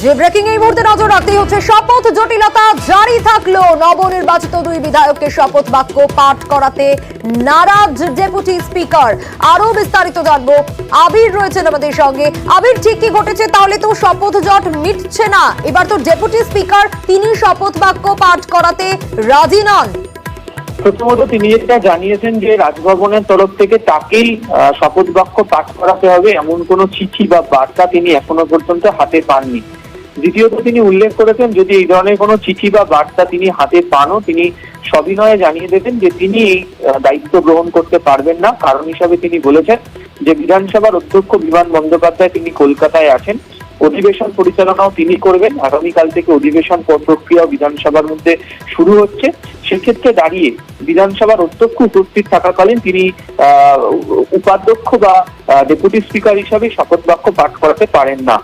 যে ব্রেকিং এই মুহূর্তে নজর রাখতেই হচ্ছে শপথ জটিলতা জারি থাকলো নবনির্বাচিত দুই বিধায়ককে শপথ বাক্য পাঠ করাতে নারাজ ডেপুটি স্পিকার। আরো বিস্তারিত জানবো, আবির রয়েছেন আমাদের সঙ্গে। আবির, ঠিক কি ঘটেছে? তাহলে তো শপথ জট মিটছে না, এবার তো ডেপুটি স্পিকার তিনি শপথ বাক্য পাঠ করাতে রাজি নন। প্রথমত তিনি যেটা জানিয়েছেন যে রাজভবনের তরফ থেকে তাকেই শপথ বাক্য পাঠ করাতে হবে এমন কোনো চিঠি বা বার্তা তিনি এখনো পর্যন্ত হাতে পাননি। দ্বিতীয়ত তিনি উল্লেখ করেছেন যদি এই ধরনের কোনো চিঠি বা বার্তা তিনি হাতে পানও তিনি সবিনয়ে জানিয়ে দেবেন যে তিনি এই দায়িত্ব গ্রহণ করতে পারবেন না। কারণ হিসাবে তিনি বলেছেন যে বিধানসভার অধ্যক্ষ বিমান বন্দ্যোপাধ্যায় তিনি কলকাতায় আছেন, অধিবেশন পরিচালনাও তিনি করবেন। আগামীকাল থেকে অধিবেশন প্রক্রিয়া বিধানসভার মধ্যে শুরু হচ্ছে। সেক্ষেত্রে দাঁড়িয়ে বিধানসভার অধ্যক্ষ উপস্থিত থাকাকালীন তিনি উপাধ্যক্ষ বা ডেপুটি স্পিকার হিসাবে শপথ বাক্য পাঠ করাতে পারেন না।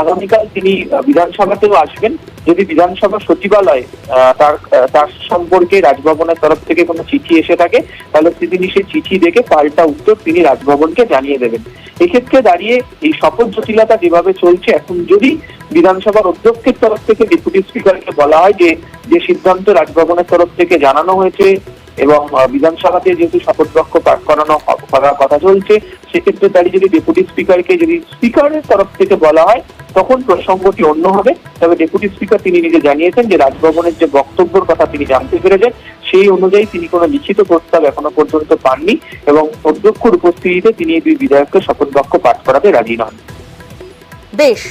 আগামীকাল তিনি বিধানসভাতেও আসবেন। যদি বিধানসভা সচিবালয় তার সম্পর্কে রাজভবনের তরফ থেকে কোনো চিঠি এসে থাকে তাহলে তিনি সেই চিঠি দেখে পাল্টা উত্তর তিনি রাজভবনকে জানিয়ে দেবেন। এক্ষেত্রে দাঁড়িয়ে এই শপথ জটিলতা যেভাবে চলছে, এখন যদি বিধানসভার অধ্যক্ষের তরফ থেকে ডেপুটি স্পিকারকে বলা হয় যে সিদ্ধান্ত রাজভবনের তরফ থেকে জানানো হয়েছে এবং বিধানসভাতে যেহেতু শপথ বাক্য পাঠ করার কথা চলছে, সেক্ষেত্রে দাঁড়িয়ে যদি ডেপুটি স্পিকারকে যদি স্পিকারের তরফ থেকে বলা হয় তখন প্রসঙ্গটি অন্য হবে। তবে ডেপুটি স্পিকার তিনি নিজে জানিয়েছেন যে রাজভবনের যে বক্তব্যের কথা তিনি জানতে পেরেছেন সেই অনুযায়ী তিনি কোনো লিখিত প্রস্তাব এখনো পর্যন্ত পাননি এবং অধ্যক্ষের উপস্থিতিতে তিনি এই দুই বিধায়ককে শপথ বাক্য পাঠ করাতে রাজি নন। বেশ।